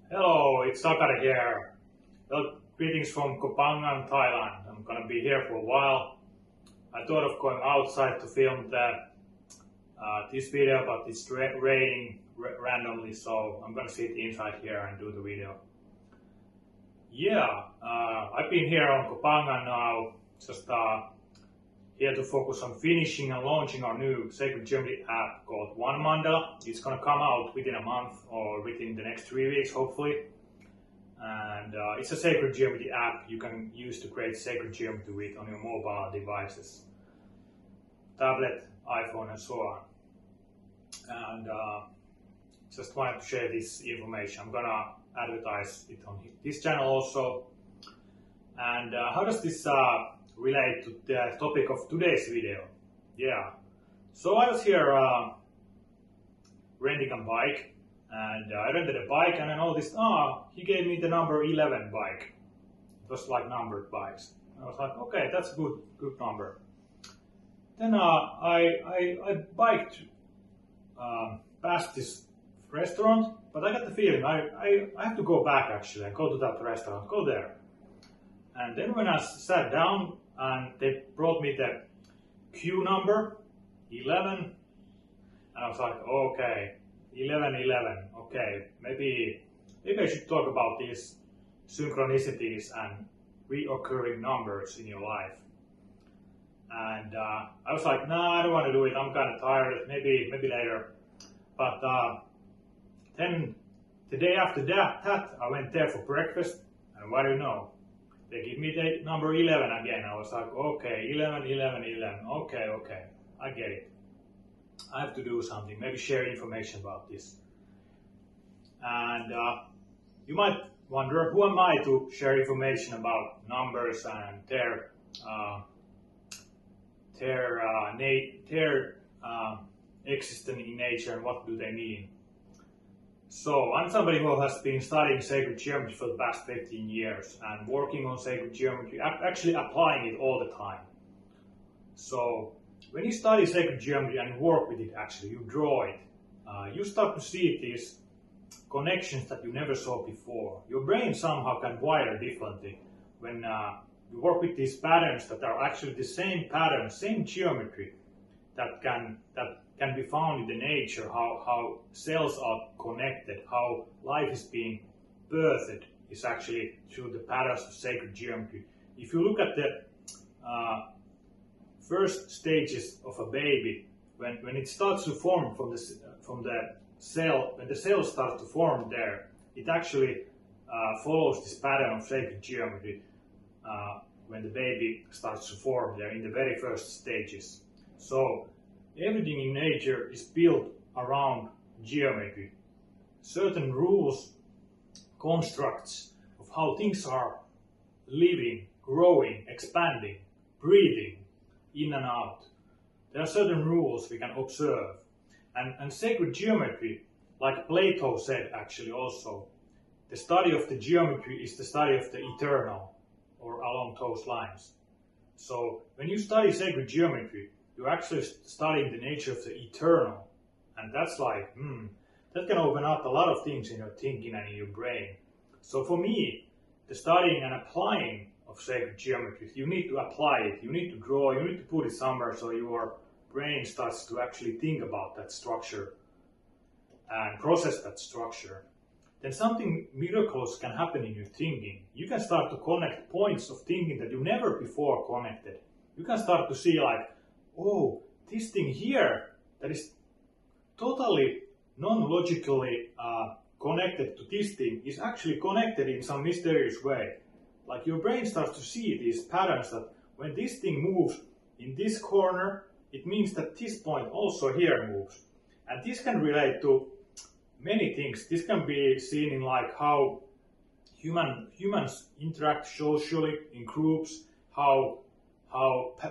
Hello, it's Sakari here. Well, greetings from Koh Phangan, Thailand. I'm gonna be here for a while. I thought of going outside to film this video, but it's raining randomly, so I'm gonna sit inside here and do the video. Yeah, I've been here on Koh Phangan now, just here to focus on finishing and launching our new Sacred Geometry app called One Mandala. It's gonna come out within a month or within the next 3 weeks, hopefully. And it's a Sacred Geometry app you can use to create sacred geometry with on your mobile devices, tablet, iPhone, and so on. And just wanted to share this information. I'm gonna advertise it on this channel also. And how does this relate to the topic of today's video? Yeah, so I was here renting a bike, and I rented a bike, and I noticed, he gave me the number 11 bike. It was like numbered bikes. I was like, okay, that's a good number. Then I biked past this restaurant, but I got the feeling I have to go back actually and go to that restaurant, go there. And then when I sat down and they brought me the queue number 11, and I was like, okay, 11, okay, maybe I should talk about these synchronicities and reoccurring numbers in your life. And I was like, nah, I don't want to do it. I'm kind of tired. Maybe later. But then the day after that, I went there for breakfast, and what do you know? They give me the number 11 again. I was like, okay, 11. Okay, I get it. I have to do something, maybe share information about this. And you might wonder, who am I to share information about numbers and their existence in nature, and what do they mean? So I'm somebody who has been studying sacred geometry for the past 15 years and working on sacred geometry, actually applying it all the time. So when you study sacred geometry and work with it, actually you draw it, you start to see these connections that you never saw before. Your brain somehow can wire differently when you work with these patterns that are actually the same pattern, same geometry that can be found in the nature, how cells are connected, how life is being birthed is actually through the patterns of sacred geometry. If you look at the first stages of a baby, when it starts to form from the cell, when the cells start to form there, it actually follows this pattern of sacred geometry when the baby starts to form there in the very first stages. So everything in nature is built around geometry. Certain rules, constructs of how things are living, growing, expanding, breathing, in and out. There are certain rules we can observe. And sacred geometry, like Plato said actually also, the study of the geometry is the study of the eternal, or along those lines. So when you study sacred geometry, you're actually studying the nature of the eternal. And that's like, that can open up a lot of things in your thinking and in your brain. So for me, the studying and applying of sacred geometry, you need to apply it, you need to draw, you need to put it somewhere so your brain starts to actually think about that structure and process that structure. Then something miraculous can happen in your thinking. You can start to connect points of thinking that you never before connected. You can start to see like, oh, this thing here that is totally non-logically connected to this thing is actually connected in some mysterious way. Like your brain starts to see these patterns that when this thing moves in this corner, it means that this point also here moves. And this can relate to many things. This can be seen in like how humans interact socially in groups, how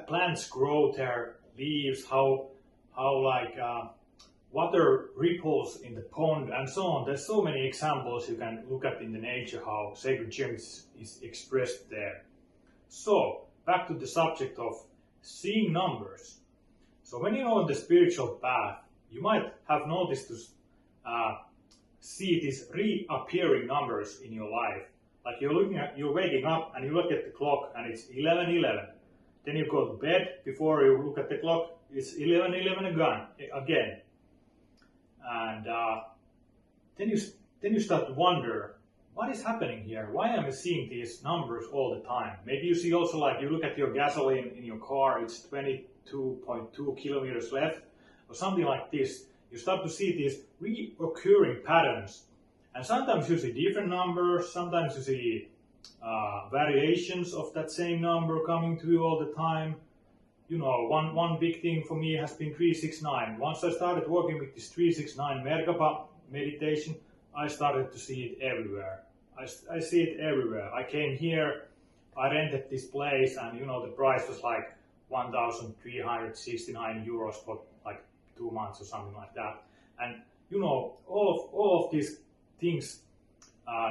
plants grow their leaves, how like water ripples in the pond, and so on. There's so many examples you can look at in the nature how sacred geometry is expressed there. So back to the subject of seeing numbers. So when you're on the spiritual path, you might have noticed to see these reappearing numbers in your life. Like you're waking up and you look at the clock and it's 11:11. Then you go to bed, before you look at the clock, it's 11:11 again. And then you start to wonder, what is happening here? Why am I seeing these numbers all the time? Maybe you see also, like, you look at your gasoline in your car, it's 22.2 kilometers left, or something like this. You start to see these reoccurring patterns. And sometimes you see different numbers, sometimes you see variations of that same number coming to you all the time. You know, one big thing for me has been 369. Once I started working with this 369 Merkaba meditation, I started to see it everywhere. I see it everywhere. I came here, I rented this place, and you know, the price was like 1,369 euros for like 2 months or something like that. And you know, all of these things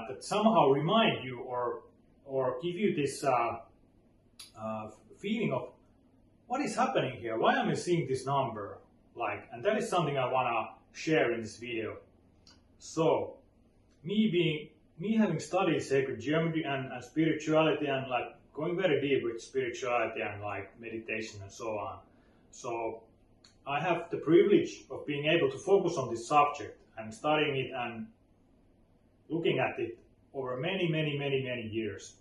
that somehow remind you or give you this feeling of what is happening here? Why am I seeing this number? Like, and that is something I wanna share in this video. So, me having studied sacred geometry and spirituality, and like going very deep with spirituality and like meditation and so on. So, I have the privilege of being able to focus on this subject and studying it and looking at it over many years.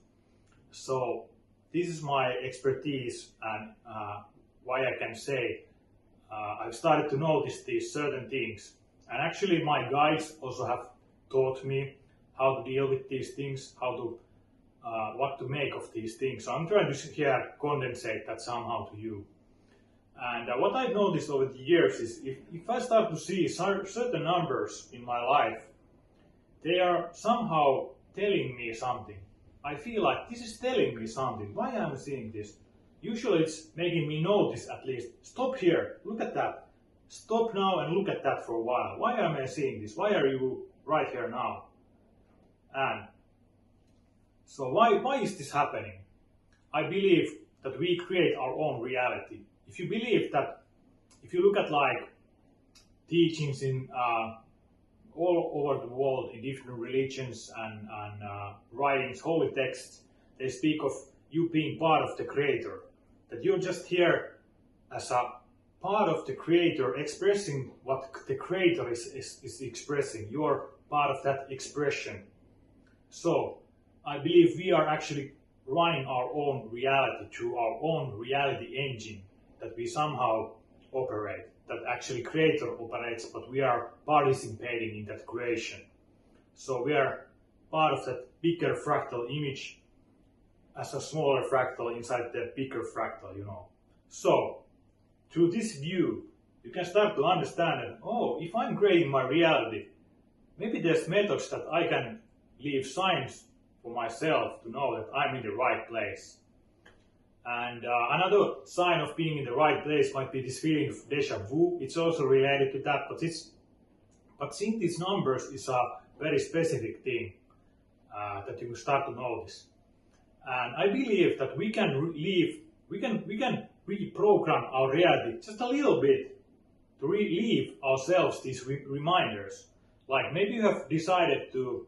So this is my expertise, and why I can say I've started to notice these certain things. And actually my guides also have taught me how to deal with these things, how to what to make of these things. So I'm trying to here condensate that somehow to you. And what I've noticed over the years is if I start to see certain numbers in my life, they are somehow telling me something. I feel like this is telling me something. Why am I seeing this? Usually it's making me notice at least. Stop here, look at that. Stop now and look at that for a while. Why am I seeing this? Why are you right here now? And so why is this happening? I believe that we create our own reality. If you believe that, if you look at like teachings in all over the world in different religions and writings, holy texts, they speak of you being part of the Creator. That you're just here as a part of the Creator, expressing what the Creator is expressing. You're part of that expression. So I believe we are actually running our own reality through our own reality engine that we somehow operate. That actually Creator operates, but we are participating in that creation. So we are part of that bigger fractal image as a smaller fractal inside the bigger fractal, you know. So through this view, you can start to understand that, oh, if I'm creating my reality, maybe there's methods that I can leave signs for myself to know that I'm in the right place. And another sign of being in the right place might be this feeling of deja vu. It's also related to that, but seeing these numbers is a very specific thing that you will start to notice. And I believe that we can reprogram our reality just a little bit to relieve ourselves these reminders. Like maybe you have decided to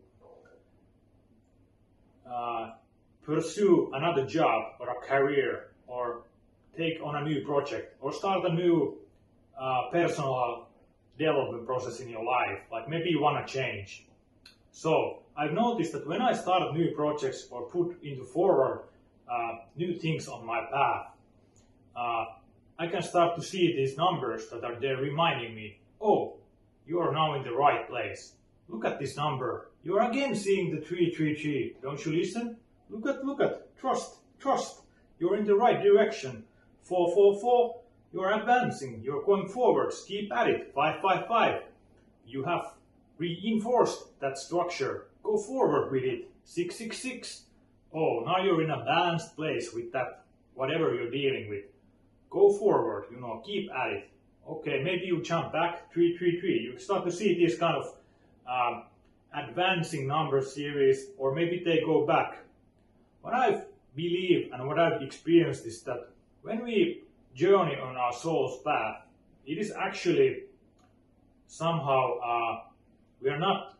pursue another job or a career, or take on a new project, or start a new personal development process in your life. Like maybe you want to change. So I've noticed that when I start new projects or put into forward new things on my path, I can start to see these numbers that are there reminding me, oh, you are now in the right place. Look at this number. You are again seeing the 333. Don't you listen? Look at, trust. You're in the right direction. 444, you're advancing, you're going forwards, keep at it. 555, you have reinforced that structure. Go forward with it. 666, oh, now you're in a balanced place with that, whatever you're dealing with. Go forward, you know, keep at it. Okay, maybe you jump back, 333. You start to see this kind of advancing number series, or maybe they go back. What I believe and what I've experienced is that when we journey on our soul's path, it is actually somehow we are not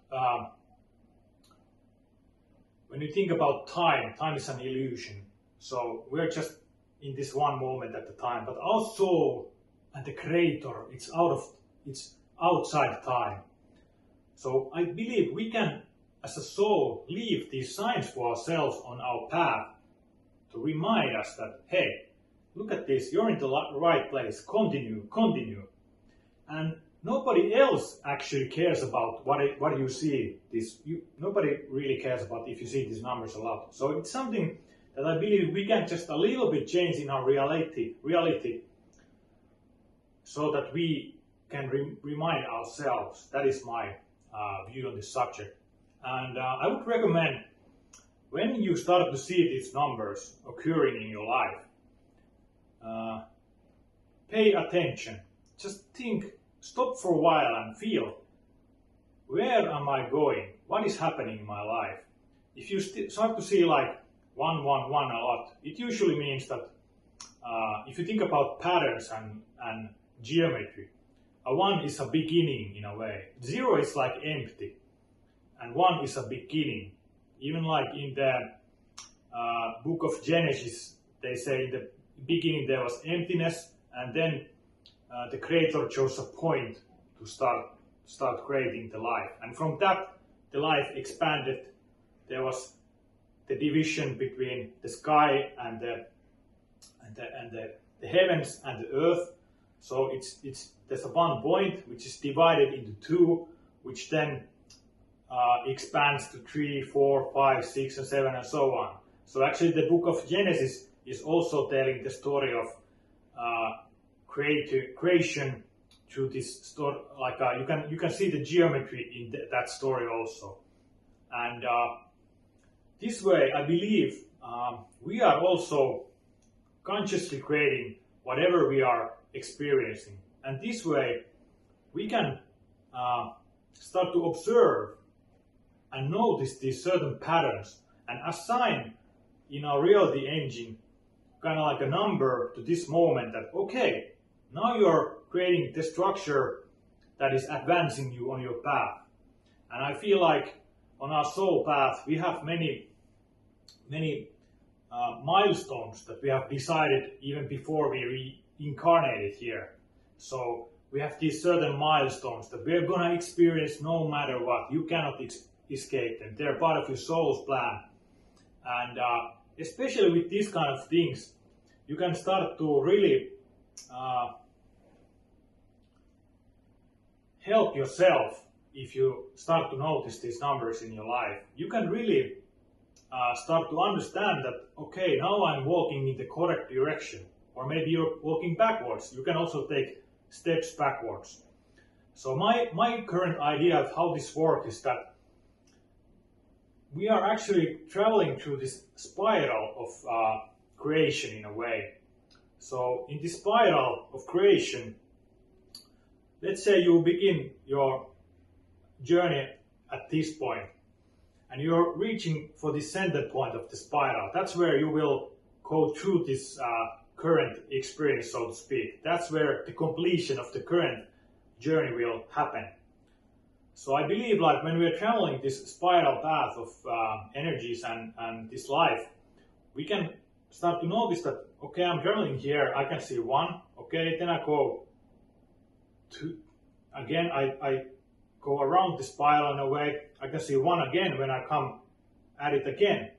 when you think about time, time is an illusion. So we're just in this one moment at the time, but our soul and the creator, it's outside time. So I believe we can, as a soul, leave these signs for ourselves on our path to remind us that, hey, look at this, you're in the right place, continue. And nobody else actually cares about what you see. Nobody really cares about if you see these numbers a lot. So it's something that I believe we can just a little bit change in our reality so that we can remind ourselves. That is my view on this subject. And I would recommend, when you start to see these numbers occurring in your life, pay attention. Just think, stop for a while and feel, where am I going? What is happening in my life? If you start to see like 111 a lot, it usually means that if you think about patterns and geometry, a 1 is a beginning in a way. 0 is like empty, and 1 is a beginning. Even like in the book of Genesis, they say in the beginning there was emptiness, and then the creator chose a point to start creating the life. And from that, the life expanded. There was the division between the sky and the heavens and the earth. So there's a one point which is divided into two, which then expands to 3, 4, 5, 6, and 7, and so on. So actually, the book of Genesis is also telling the story of creation through this story. Like you can see the geometry in that story also. And this way, I believe we are also consciously creating whatever we are experiencing. And this way, we can start to observe and notice these certain patterns and assign in our reality engine kind of like a number to this moment that, okay, now you're creating the structure that is advancing you on your path. And I feel like on our soul path, we have many milestones that we have decided even before we reincarnated here. So we have these certain milestones that we're going to experience no matter what. You cannot escape them. They're part of your soul's plan. And especially with these kind of things, you can start to really help yourself. If you start to notice these numbers in your life, you can really start to understand that, okay, now I'm walking in the correct direction. Or maybe you're walking backwards. You can also take steps backwards. So my current idea of how this works is that we are actually traveling through this spiral of creation in a way. So in this spiral of creation, let's say you begin your journey at this point and you're reaching for the center point of the spiral. That's where you will go through this current experience, so to speak. That's where the completion of the current journey will happen. So I believe, like, when we're traveling this spiral path of energies and this life, we can start to notice that, okay, I'm traveling here, I can see 1, okay, then I go 2, again, I go around the spiral in a way, I can see 1 again when I come at it again.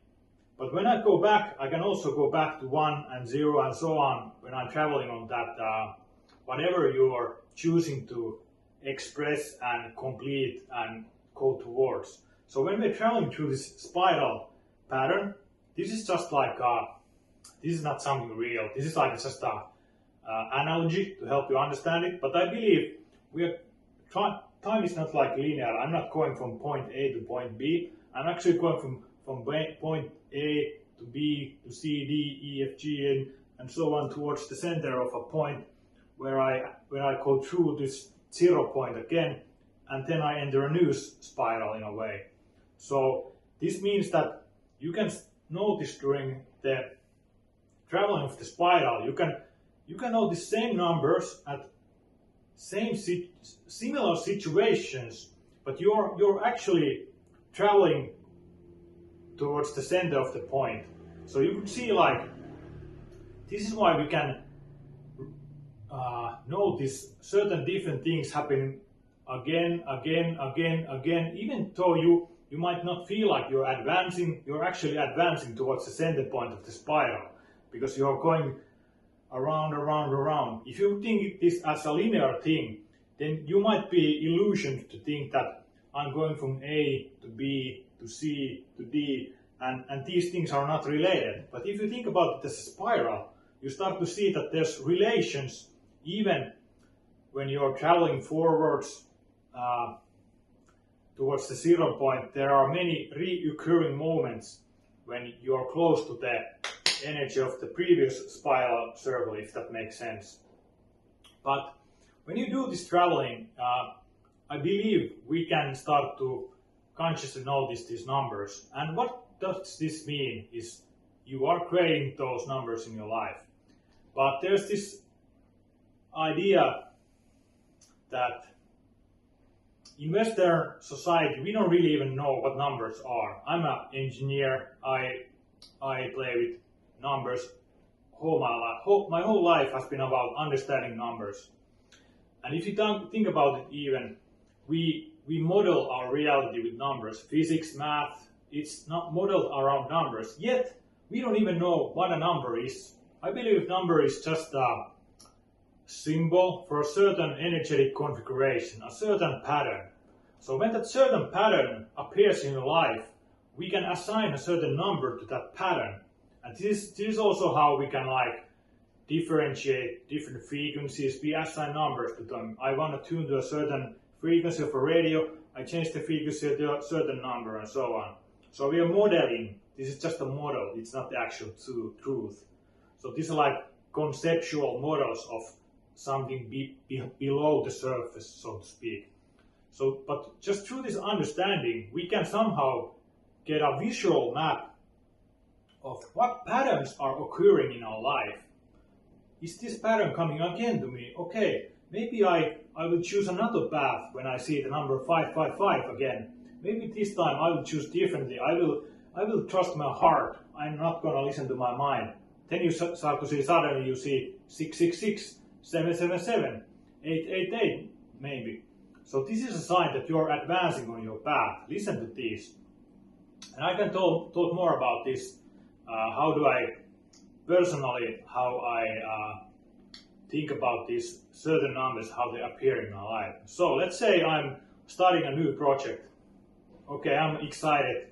But when I go back, I can also go back to 1 and 0 and so on when I'm traveling on that, whatever you are choosing to express and complete and go towards. So when we're traveling through this spiral pattern, this is just like, this is not something real. This is like just a analogy to help you understand it. But I believe time is not like linear. I'm not going from point A to point B. I'm actually going from point A to B to C, D, E, F, G, and so on towards the center of a point where I go through this 0 point again, and then I enter a new spiral in a way. So this means that you can notice during the traveling of the spiral, you can notice same numbers at similar situations, but you're actually traveling towards the center of the point. So you could see like, this is why we can notice certain different things happening again, even though you might not feel like you're advancing, you're actually advancing towards the center point of the spiral, because you're going around. If you think this as a linear thing, then you might be illusioned to think that I'm going from A to B to C to D, and these things are not related. But if you think about it as a spiral, you start to see that there's relations even when you're traveling forwards towards the 0 point. There are many reoccurring moments when you're close to the energy of the previous spiral circle, if that makes sense. But when you do this traveling, I believe we can start to consciously notice these numbers. And what does this mean is you are creating those numbers in your life. But there's this idea that in Western society, we don't really even know what numbers are. I'm an engineer. I play with numbers whole my life. My whole life has been about understanding numbers. And if you think about it, even we model our reality with numbers. Physics, math, it's not modeled around numbers. Yet we don't even know what a number is. I believe number is just a symbol for a certain energetic configuration, a certain pattern. So when that certain pattern appears in your life, we can assign a certain number to that pattern. And this is also how we can like differentiate different frequencies. We assign numbers to them. I want to tune to a certain frequency of a radio, I change the frequency to a certain number, and so on. So we are modeling. This is just a model. It's not the actual truth. So these are like conceptual models of something below the surface, so to speak. So, but just through this understanding, we can somehow get a visual map of what patterns are occurring in our life. Is this pattern coming again to me? Okay, maybe I will choose another path when I see the number 555 again. Maybe this time I will choose differently. I will trust my heart. I'm not going to listen to my mind. Then you start to see, suddenly you see 666, 777, 888 maybe. So this is a sign that you're advancing on your path. Listen to this. And I can talk more about this. How do I personally, how I think about these certain numbers, how they appear in my life. So let's say I'm starting a new project. Okay, I'm excited.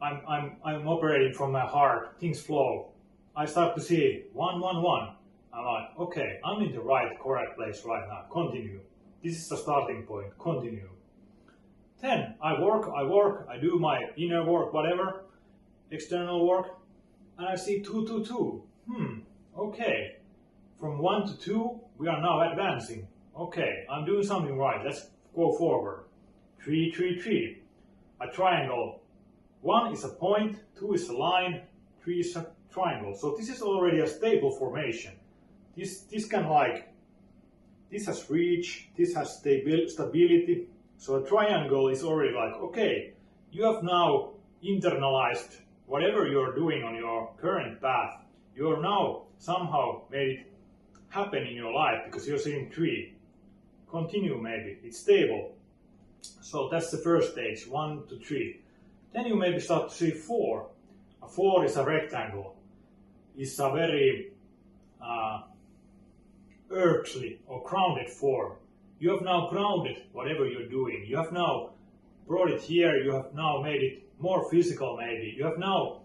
I'm operating from my heart. Things flow. I start to see 111. I'm like, okay, I'm in the correct place right now. Continue. This is the starting point. Continue. Then I work, I do my inner work, whatever, external work, and I see 222. Okay. From 1 to 2, we are now advancing. Okay, I'm doing something right. Let's go forward. 3, 3, 3. A triangle. 1 is a point, 2 is a line, 3 is a triangle. So this is already a stable formation. This can like, this has reach, this has stability. So a triangle is already like, okay, you have now internalized whatever you're doing on your current path. You're now somehow made it happen in your life because you're seeing 3. Continue maybe, it's stable. So that's the first stage, 1 to 3. Then you maybe start to see 4. A 4 is a rectangle. It's a very earthly or grounded form. You have now grounded whatever you're doing. You have now brought it here. You have now made it more physical maybe. You have now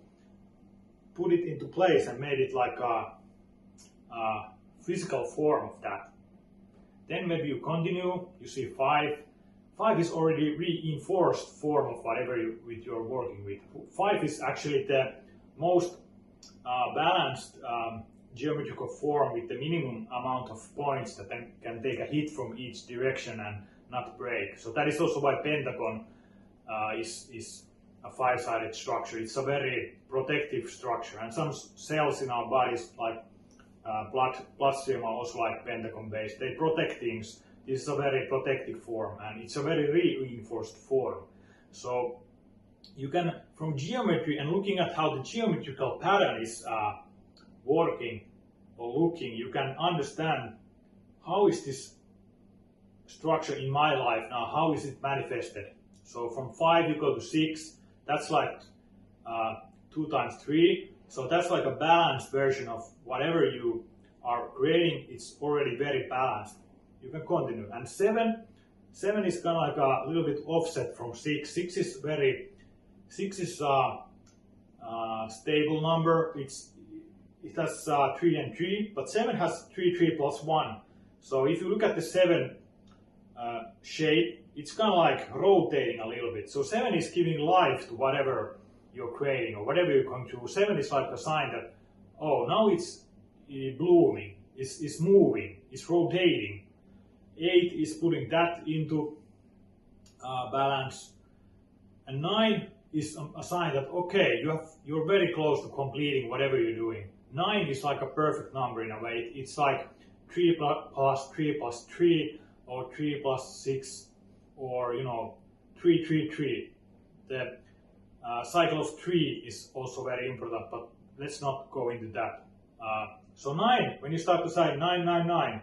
put it into place and made it like a physical form of that. Then maybe you continue, you see 5. 5 is already reinforced form of whatever you're working with. 5 is actually the most balanced geometrical form with the minimum amount of points that can take a hit from each direction and not break. So that is also why pentagon is a 5-sided structure. It's a very protective structure, and some cells in our bodies, like bloodstream, are also like pentagon based. They protect things this is a very protective form, and it's a very reinforced form. So you can, from geometry and looking at how the geometrical pattern is working or looking, you can understand how is this structure in my life now, how is it manifested. So from 5 you go to 6, that's like 2 times 3, so that's like a balanced version of whatever you are creating. It's already very balanced. You can continue. And 7 is kind of like a little bit offset from 6. 6 is stable number. It has 3 and 3, but 7 has 3, 3 plus 1. So if you look at the 7 shape, it's kind of like rotating a little bit. So 7 is giving life to whatever you're creating or whatever you're going through. 7 is like a sign that, oh, now it's blooming, it's moving, it's rotating. 8 is putting that into balance. And 9 is a sign that, okay, you're very close to completing whatever you're doing. 9 is like a perfect number in a way. It's like 3 plus 3 plus 3, or 3 plus 6, or 3, 3, 3. The cycle of 3 is also very important, but let's not go into that. So 9, when you start to say 9, 9, 9,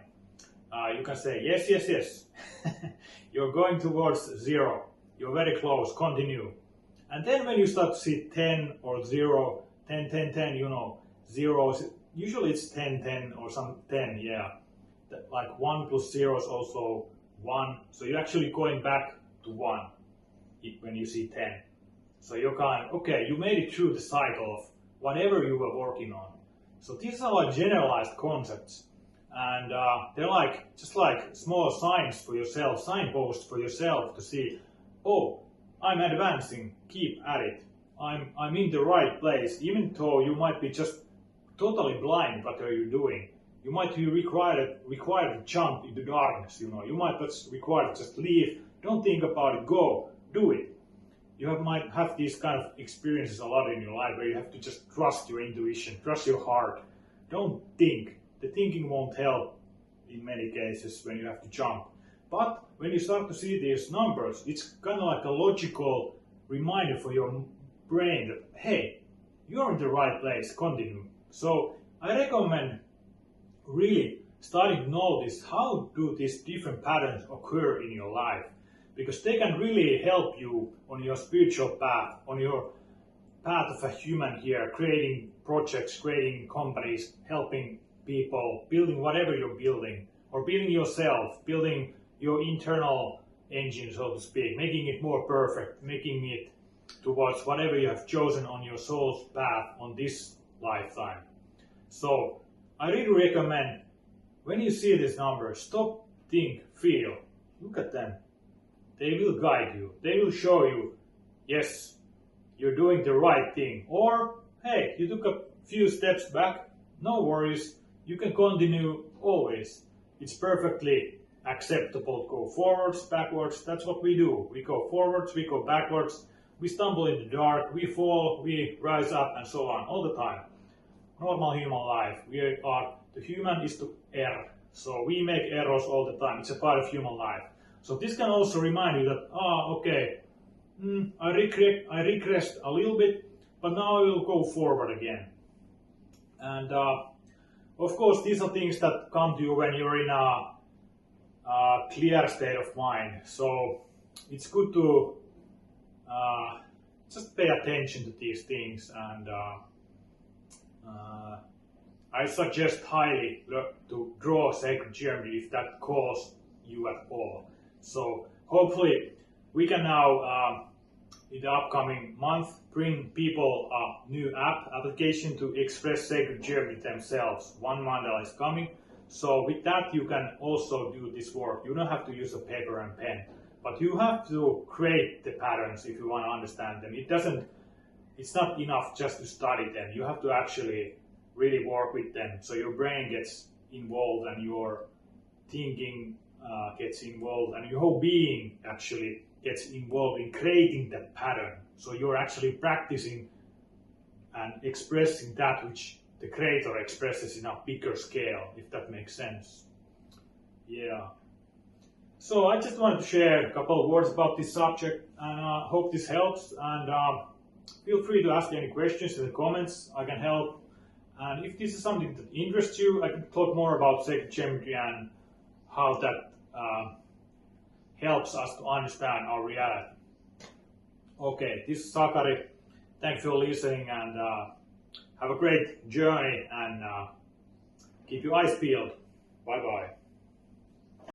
you can say yes, yes, yes. You're going towards 0. You're very close, continue. And then when you start to see 10 or 0, 10, 10, 10, 0, usually it's 10, 10 or some 10, yeah. Like 1 plus 0 is also 1. So you're actually going back to 1 when you see 10. So you're kind of, okay, you made it through the cycle of whatever you were working on. So these are like generalized concepts. And they're like just like small signs for yourself, signposts for yourself to see, oh, I'm advancing, keep at it. I'm in the right place, even though you might be just totally blind what are you doing. You might be required to jump into darkness, You might be required to just leave, don't think about it, go, do it. You might have these kind of experiences a lot in your life where you have to just trust your intuition, trust your heart. Don't think. The thinking won't help in many cases when you have to jump. But when you start to see these numbers, it's kind of like a logical reminder for your brain that, hey, you're in the right place, continue. So I recommend really starting to notice how do these different patterns occur in your life, because they can really help you on your spiritual path, on your path of a human here, creating projects, creating companies, helping people, building whatever you're building, or building yourself, building your internal engine, so to speak, making it more perfect, making it towards whatever you have chosen on your soul's path on this lifetime. So I really recommend, when you see these numbers, stop, think, feel, look at them. They will guide you. They will show you, yes, you're doing the right thing. Or, hey, you took a few steps back, no worries, you can continue always. It's perfectly acceptable to go forwards, backwards, that's what we do. We go forwards, we go backwards, we stumble in the dark, we fall, we rise up, and so on, all the time. Normal human life. The human is to err. So we make errors all the time. It's a part of human life. So this can also remind you that, okay, I regressed a little bit, but now I will go forward again. And of course, these are things that come to you when you're in a clear state of mind. So it's good to just pay attention to these things, and I suggest highly to draw sacred geometry if that calls you at all. So hopefully we can now, in the upcoming month, bring people a new application to express sacred geometry themselves. One mandala is coming. So with that you can also do this work. You don't have to use a paper and pen, but you have to create the patterns if you want to understand them. It's not enough just to study them. You have to actually really work with them, so your brain gets involved and your thinking gets involved and your whole being actually gets involved in creating that pattern. So you're actually practicing and expressing that which the creator expresses in a bigger scale, if that makes sense. Yeah. So I just wanted to share a couple of words about this subject, and hope this helps. And feel free to ask any questions in the comments. I can help. And if this is something that interests you, I can talk more about sacred geometry and how that helps us to understand our reality. Okay, this is Sakari. Thanks for listening, and have a great journey, and keep your eyes peeled. Bye bye.